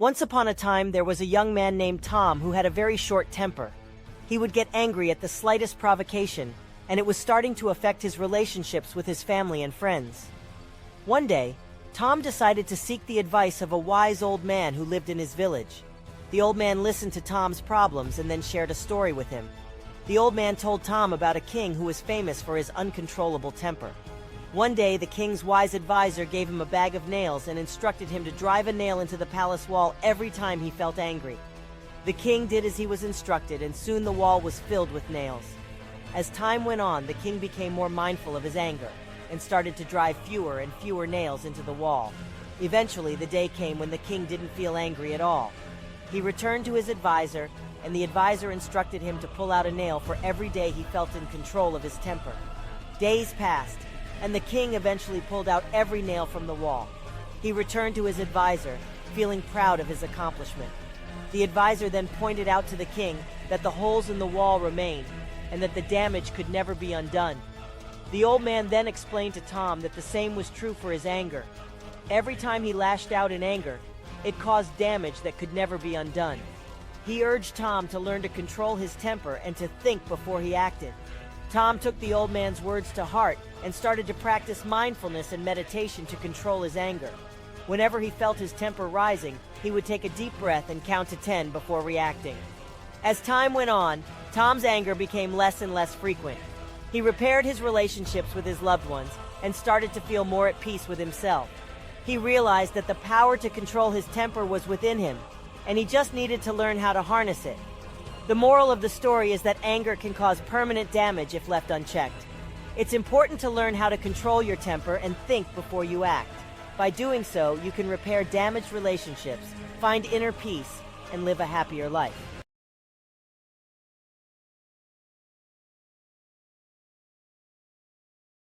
Once upon a time, there was a young man named Tom who had a very short temper. He would get angry at the slightest provocation, and it was starting to affect his relationships with his family and friends. One day, Tom decided to seek the advice of a wise old man who lived in his village. The old man listened to Tom's problems and then shared a story with him. The old man told Tom about a king who was famous for his uncontrollable temper. One day, the king's wise advisor gave him a bag of nails and instructed him to drive a nail into the palace wall every time he felt angry. The king did as he was instructed, and soon the wall was filled with nails. As time went on, the king became more mindful of his anger and started to drive fewer and fewer nails into the wall. Eventually, the day came when the king didn't feel angry at all. He returned to his advisor, and the advisor instructed him to pull out a nail for every day he felt in control of his temper. Days passed, and the king eventually pulled out every nail from the wall. He returned to his advisor, feeling proud of his accomplishment. The advisor then pointed out to the king that the holes in the wall remained, and that the damage could never be undone. The old man then explained to Tom that the same was true for his anger. Every time he lashed out in anger, it caused damage that could never be undone. He urged Tom to learn to control his temper and to think before he acted. Tom took the old man's words to heart and started to practice mindfulness and meditation to control his anger. Whenever he felt his temper rising, he would take a deep breath and count to 10 before reacting. As time went on, Tom's anger became less and less frequent. He repaired his relationships with his loved ones and started to feel more at peace with himself. He realized that the power to control his temper was within him, and he just needed to learn how to harness it. The moral of the story is that anger can cause permanent damage if left unchecked. It's important to learn how to control your temper and think before you act. By doing so, you can repair damaged relationships, find inner peace, and live a happier life.